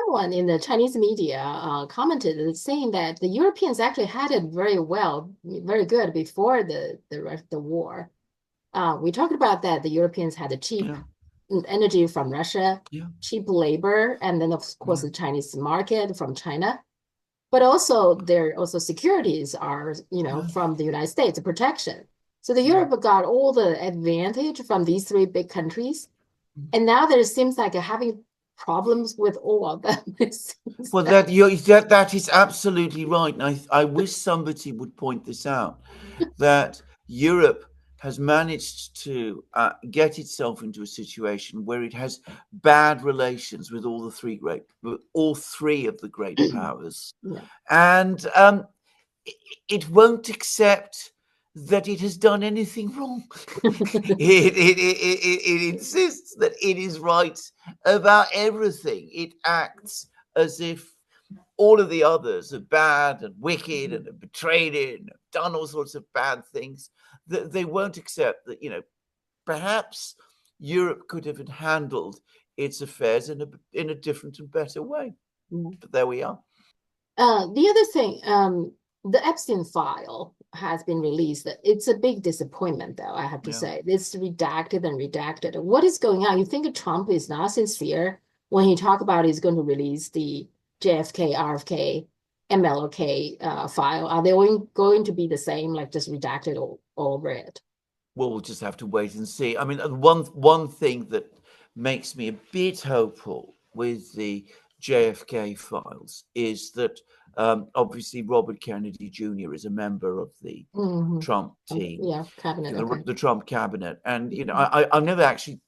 someone in the Chinese media commented saying that the Europeans actually had it very well, very good before the war. We talked about that the Europeans had a cheap Yeah, energy from Russia, yeah, cheap labor, and then of course yeah, the Chinese market from China. But also their also securities are, yeah, from the United States, protection. So the yeah. Europe got all the advantage from these three big countries. And now there seems like having problems with all of them. It seems Well, that. that is absolutely right. And I wish somebody would point this out, that Europe has managed to get itself into a situation where it has bad relations with with all three of the great powers, Yeah. and it won't accept that it has done anything wrong. It insists that it is right about everything. It acts as if all of the others are bad and wicked and have betrayed it and have done all sorts of bad things. That they won't accept that, perhaps Europe could have handled its affairs in a different and better way. Yeah. But there we are. The other thing, the Epstein file has been released. It's a big disappointment, though, I have to Yeah. say. It's redacted and redacted. What is going on? You think Trump is not sincere when he talk about he's going to release the JFK, RFK, MLK file? Are they going to be the same, like just redacted all over it? Well, we'll just have to wait and see. I mean, one thing that makes me a bit hopeful with the JFK files is that obviously Robert Kennedy Jr. is a member of the Hmm. Trump team, Yeah, cabinet. Okay. the Trump cabinet, and Mhm. I've never actually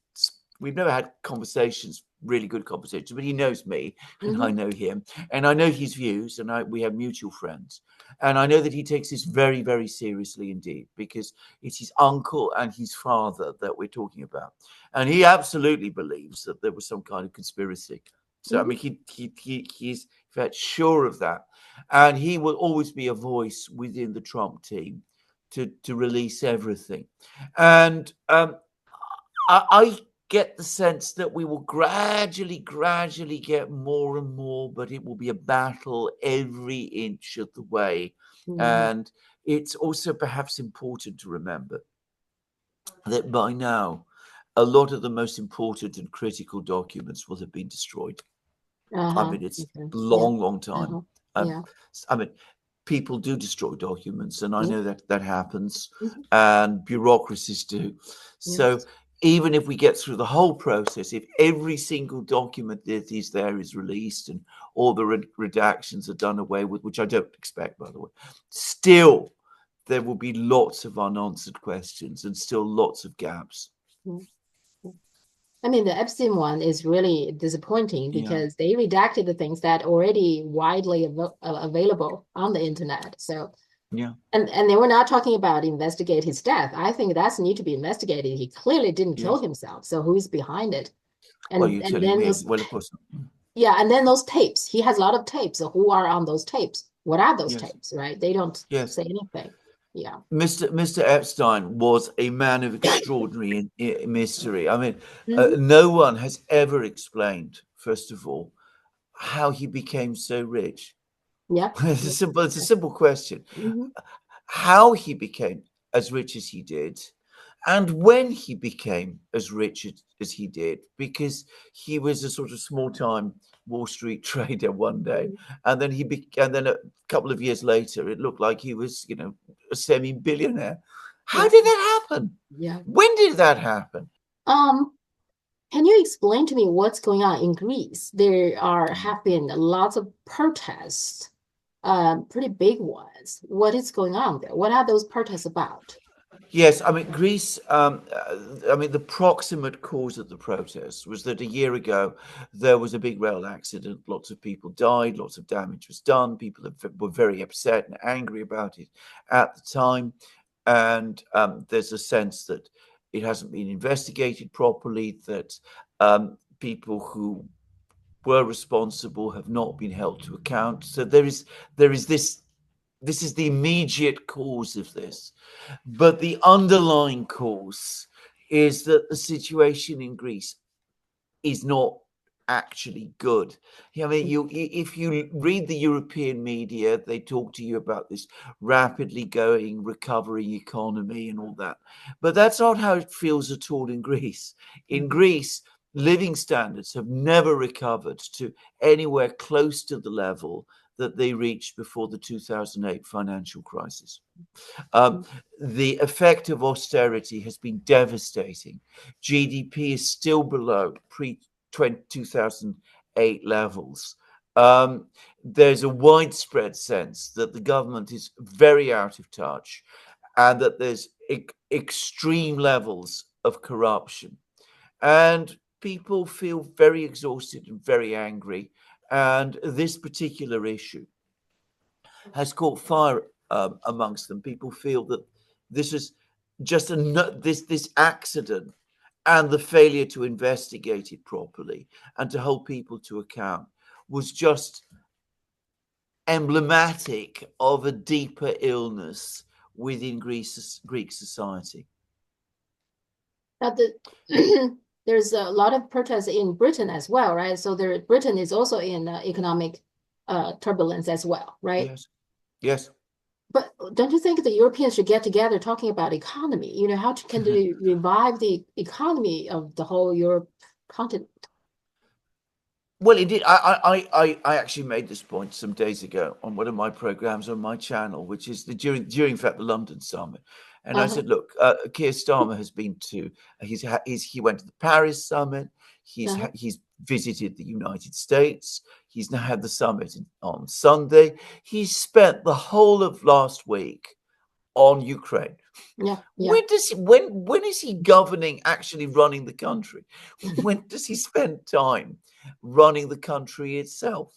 we've never had conversations, really good conversations, but he knows me and I Mhm. know him, and I know his views, and we have mutual friends, and I know that he takes this very, very seriously indeed, because it's his uncle and his father that we're talking about, and he absolutely believes that there was some kind of conspiracy. So I Mhm. mean, he's in fact sure of that, and he will always be a voice within the Trump team to release everything, and I get the sense that we will gradually get more and more, but it will be a battle every inch of the way. Mhm. And it's also perhaps important to remember that by now, a lot of the most important and critical documents will have been destroyed. I Uh-huh. mean, it's Okay. a Yeah. long time. Uh-huh. Um, Yeah. I mean, people do destroy documents, and I Yeah. know that that happens, Mhm. and bureaucracies do. So Yes. even if we get through the whole process, if every single document that is there is released and all the redactions are done away with, which I don't expect, by the way, still there will be lots of unanswered questions and still lots of gaps. Mhm. I mean, the Epstein one is really disappointing Yeah, because they redacted the things that already widely available on the internet. So, yeah. and they were not talking about investigate his death. I think that's need to be investigated. He clearly didn't kill Yes. himself. So who's behind it? Well, And you're and telling then me. those Well, of course. yeah, and then those tapes. He has a lot of tapes. So who are on those tapes? What are those Yes. tapes, right? They don't Yes. say anything. Yeah. Mr. Epstein was a man of extraordinary mystery. I mean, Hmm. no one has ever explained, first of all, how he became so rich. Yeah. It's a simple question. Hmm. How he became as rich as he did, and when he became as rich as he did, because he was a sort of small-time Wall Street trader one day, and then and then a couple of years later, it looked like he was, a semi-billionaire. How Yeah. did that happen? Yeah. When did that happen? Um, Can you explain to me what's going on in Greece? There are have been lots of protests, pretty big ones. What is going on there? What are those protests about? Yes, I mean, Greece, I mean, the proximate cause of the protests was that a year ago there was a big rail accident. Lots of people died, lots of damage was done. Were very upset and angry about it at the time. And there's a sense that it hasn't been investigated properly, that people who were responsible have not been held to account. So there is this is the immediate cause of this. But the underlying cause is that the situation in Greece is not actually good. I mean, if you read the European media, they talk to you about this rapidly going, recovering economy and all that. But that's not how it feels at all in Greece. In Greece, living standards have never recovered to anywhere close to the level that they reached before the 2008 financial crisis. Um, the effect of austerity has been devastating. GDP is still below pre-2008 levels. There's a widespread sense that the government is very out of touch and that there's extreme levels of corruption. And people feel very exhausted and very angry. And this particular issue has caught fire amongst them. People feel that this is just this accident and the failure to investigate it properly and to hold people to account was just emblematic of a deeper illness within Greek society. But there's a lot of protests in Britain as well, right? So Britain is also in economic turbulence as well, right? Yes, yes. But don't you think the Europeans should get together talking about economy? You know, how can they revive the economy of the whole Europe continent? Well, indeed, I actually made this point some days ago on one of my programs on my channel, which is during in fact the London summit, and I Uh-huh, said, look, Keir Starmer has been to he went to the Paris summit, uh-huh, he's visited the United States, he's now had the summit on Sunday, he's spent the whole of last week on Ukraine. yeah, yeah. When is he governing, actually running the country? When does he spend time running the country itself?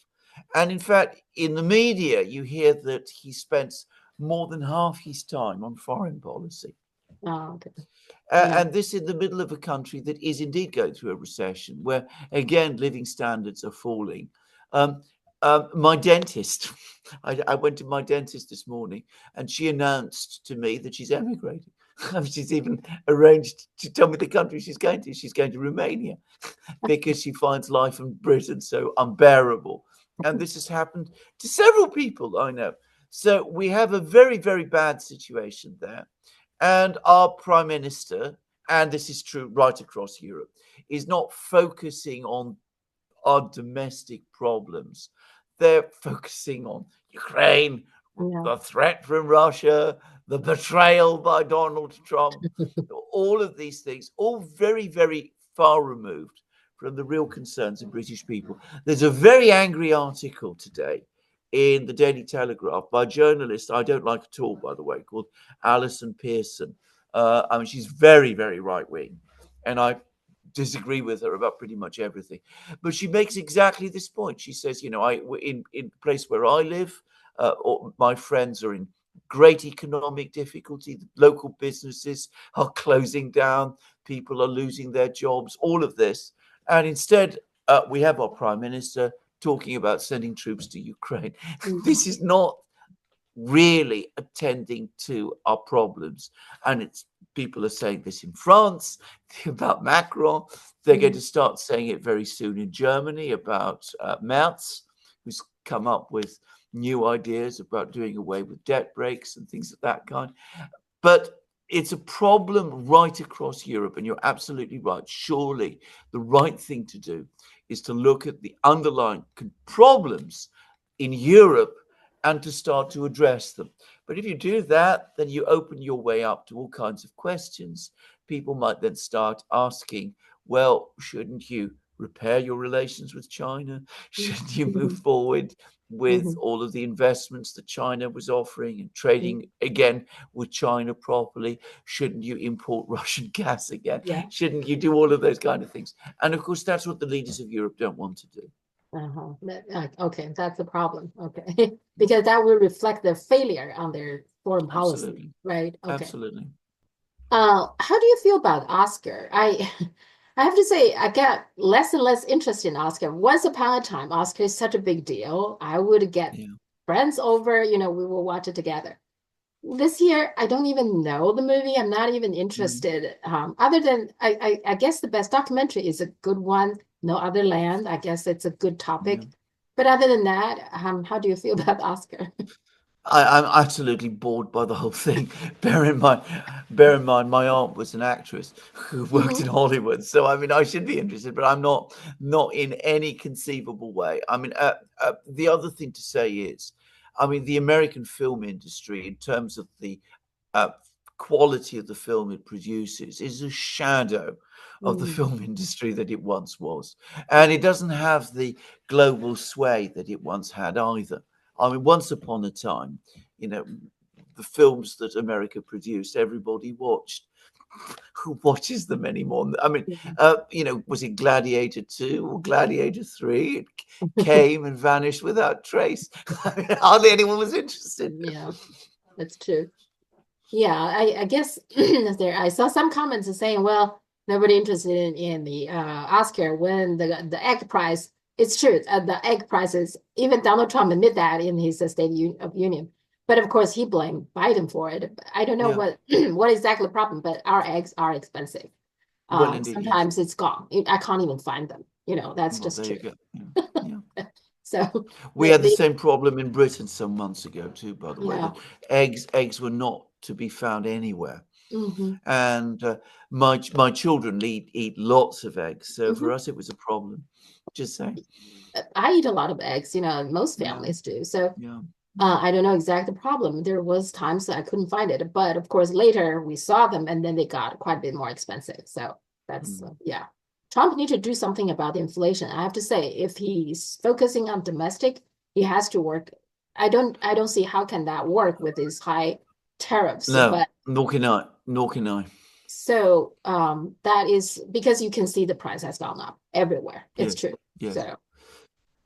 And in fact, in the media, you hear that he spends more than half his time on foreign policy. Oh, okay. Yeah. And this in the middle of a country that is indeed going through a recession, where again living standards are falling. Um, my dentist, I went to my dentist this morning, and she announced to me that she's emigrating. She's even arranged to tell me the country she's going to. She's going to Romania because she finds life in Britain so unbearable. And this has happened to several people I know. So we have a very, very bad situation there. And our prime minister, and this is true right across Europe, is not focusing on our domestic problems. They're focusing on Ukraine, Yeah. the threat from Russia, the betrayal by Donald Trump, all of these things, all very, very far removed from the real concerns of British people. There's a very angry article today in the Daily Telegraph by a journalist I don't like at all, by the way, called Alison Pearson. I mean, she's very, very right wing, and I disagree with her about pretty much everything. But she makes exactly this point. She says, you know, in the place where I live, my friends are in great economic difficulty. Local businesses are closing down. People are losing their jobs. All of this, and instead, we have our prime minister talking about sending troops to Ukraine. Mhm. This is not really attending to our problems. And it's people are saying this in France about Macron. They're going Mhm. to start saying it very soon in Germany about Merz, who's come up with new ideas about doing away with debt breaks and things of that kind. But it's a problem right across Europe, and you're absolutely right. Surely the right thing to do is to look at the underlying problems in Europe and to start to address them. But if you do that, then you open your way up to all kinds of questions. People might then start asking, well, shouldn't you repair your relations with China? Shouldn't you move Mhm. forward with Mhm. all of the investments that China was offering and Mhm. trading again with China properly? Shouldn't you import Russian gas again? Yeah. Shouldn't you do all of those kind of things? And of course, that's what the leaders of Europe don't want to do. Uh-huh. Okay, that's the problem. Okay. Because that will reflect their failure on their foreign policy, Absolutely. right? Okay. Absolutely. How do you feel about Oscar? I have to say I get less and less interest in Oscar. Once upon a time, Oscar is such a big deal. I would get Yeah. friends over, we will watch it together. This year, I don't even know the movie. I'm not even Mm. interested. Other than I guess the best documentary is a good one. no other land. I guess it's a good Yeah. topic. But other than that, how do you feel about Oscar? I'm absolutely bored by the whole thing. Bear in mind, my aunt was an actress who worked in Hmm. Hollywood, so I mean, I should be interested, but I'm not in any conceivable way. I mean, the other thing to say is, I mean, the American film industry, in terms of the uh, quality of the film it produces, is a shadow of the Mm, film industry that it once was, and it doesn't have the global sway that it once had either. I mean, once upon a time, you know, the films that America produced, everybody watched. Who watches them anymore? I mean, yeah. was it Gladiator 2 or Gladiator 3? It came and vanished without trace. I mean, hardly anyone was interested. Yeah, that's true. Yeah, I guess there I saw some comments saying, well, nobody interested in the Oscar when the egg price. It's true, the egg prices. Even Donald Trump admit that in his of Union. But of course, he blamed Biden for it. I don't know Yeah. what what exactly the problem, but our eggs are expensive. Well, indeed, yes. Sometimes it's gone. I can't even find them. That's Well, just there true. you go. Yeah. Yeah. So We had the the same problem in Britain some months ago too, by the way, yeah. that eggs were not to be found anywhere. Hmm. And my children eat lots of eggs, so for Hmm. us it was a problem. Just saying. I eat a lot of eggs. Most Yeah, families do. So yeah, yeah. I don't know exact the problem. There was times that I couldn't find it, but of course later we saw them and then they got quite a bit more expensive. So that's Mm. yeah. Trump need to do something about the inflation. I have to say, if he's focusing on domestic, he has to work. I don't see how can that work with these high tariffs. No, But nor can I. Nor can I. so that is because you can see the price has gone up everywhere. It's Yes, true. yes. So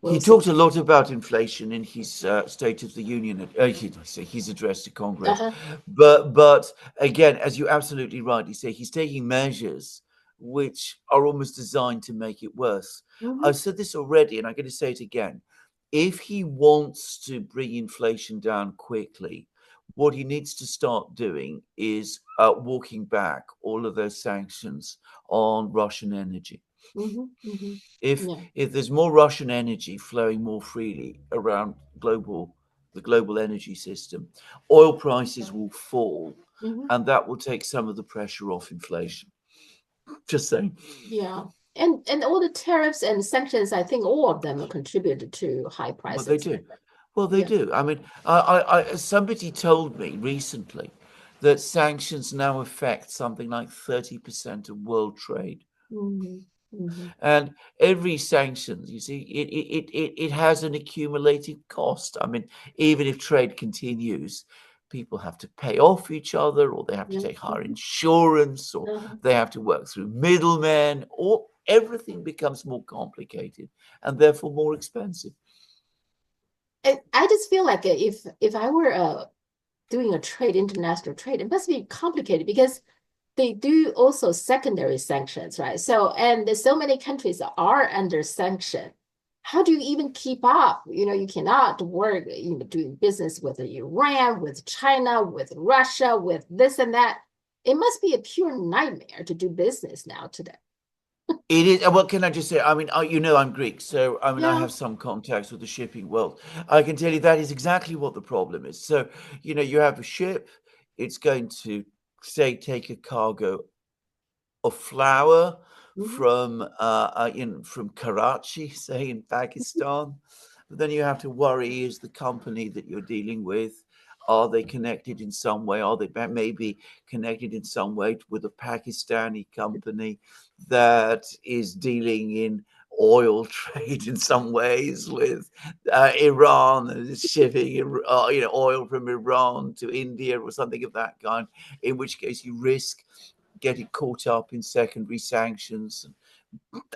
He we'll see. talked a lot about inflation in his State of the Union, his address to Congress. Uh-huh. But again, as you absolutely rightly say, he's taking measures which are almost designed to make it worse. Hmm. I've said this already, and I'm going to say it again. If he wants to bring inflation down quickly, what he needs to start doing is walking back all of those sanctions on Russian energy. Hmm. Hmm. if Yeah. if there's more Russian energy flowing more freely around the global energy system, oil prices will fall, Hmm. and that will take some of the pressure off inflation. Just saying. Yeah. And all the tariffs and sanctions, I think all of them contributed to high Well, they prices. do. Well, they Yeah. do. I mean, somebody told me recently that sanctions now affect something like 30% of world trade. Hmm. Hmm. And every sanction, you see, it has an accumulated cost. I mean, even if trade continues, people have to pay off each other, or they have to Yeah. take higher insurance, or Uh-huh. they have to work through middlemen, or everything becomes more complicated and therefore more expensive. I just feel like if I were doing a trade, international trade, it must be complicated because they do also secondary sanctions, right? So, and there's so many countries that are under sanction. How do you even keep up? You cannot work, doing business with Iran, with China, with Russia, with this and that. It must be a pure nightmare to do business now today. It is. What can I just say? I mean, I'm Greek, so I mean, I Yeah. have some contacts with the shipping world. I can tell you that is exactly what the problem is. So, you have a ship, it's going to, say, take a cargo of flour Mhm. from Karachi, say in Pakistan. But then you have to worry: is the company that you're dealing with, are they connected in some way? Are they maybe connected in some way with a Pakistani company that is dealing in oil trade in some ways with Iran and is shipping oil from Iran to India or something of that kind? In which case, you risk getting caught up in secondary sanctions.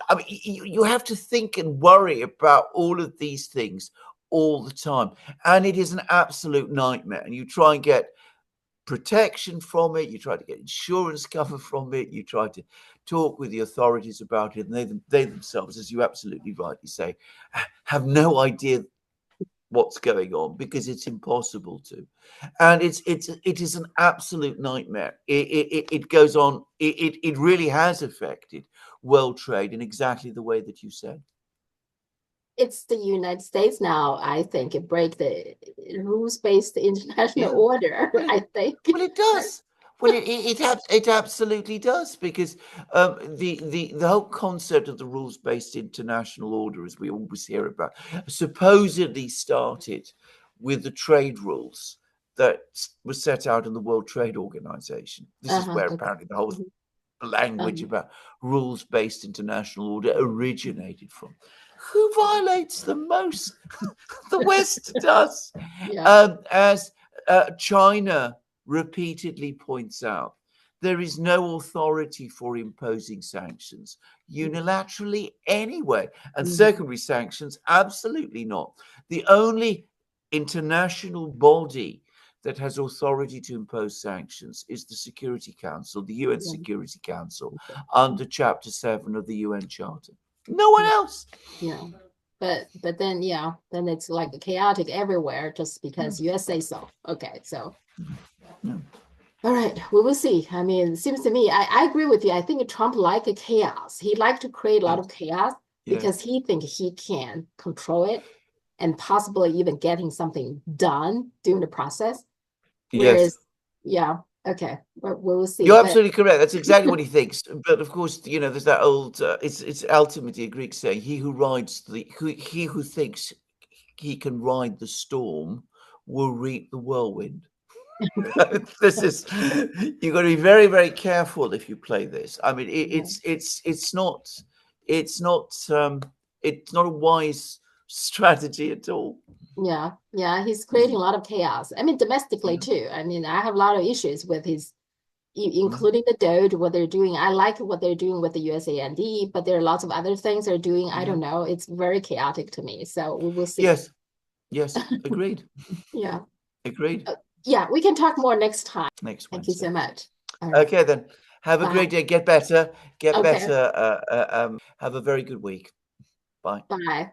I mean, you have to think and worry about all of these things all the time. And it is an absolute nightmare. And you try and get protection from it, you try to get insurance cover from it, you try to talk with the authorities about it, and they themselves, as you absolutely rightly say, have no idea what's going on because it's impossible to, and it is an absolute nightmare. It goes on. It really has affected world trade in exactly the way that you said. It's the United States now, I think it break the rules-based international Yeah. order, Well, I think. it does. Well, it absolutely does because the whole concept of the rules-based international order, as we always hear about, supposedly started with the trade rules that were set out in the World Trade Organization. This is where Okay. apparently the whole Mhm. language Um, about rules-based international order originated from. Who violates them most? The West does. yeah. As China repeatedly points out, there is no authority for imposing sanctions unilaterally anyway, and Mhm. secondary sanctions, absolutely not. The only international body that has authority to impose sanctions is the Security Council, the UN Yeah. Security Council, Okay. under Chapter 7 of the UN Charter. No one Yeah. else. Yeah. But then yeah, then it's like chaotic everywhere just Yeah, because US say so. Okay, so yeah, all right, we will see. I mean, it seems to me, I agree with you. I think Trump like a chaos. He like to create a lot of yes, chaos because yes, he think he can control it and possibly even getting something done during the process. yes. Whereas, yeah, okay, we will see. You're But absolutely correct. That's exactly what he thinks. But of course, there's that old. It's ultimately a Greek saying: he who thinks he can ride the storm will reap the whirlwind." This is you've got to be very, very careful if you play this. I mean, yeah, it's not it's not a wise strategy at all. yeah, he's creating a Mm, lot of chaos. I mean, domestically yeah, too. I mean, I have a lot of issues with his yeah, including the Doge, what they're doing. I like what they're doing with the USAID, but there are lots of other things they're doing. I yeah. don't know. It's very chaotic to me. So we will see. Yes, yes, agreed, Yeah. agreed. Yeah, we can talk more next time. Next Thank you Wednesday. so much. All right. Okay, then. Have a great Bye. day. Get better. Get Okay. better. Have a very good week. Bye. Bye.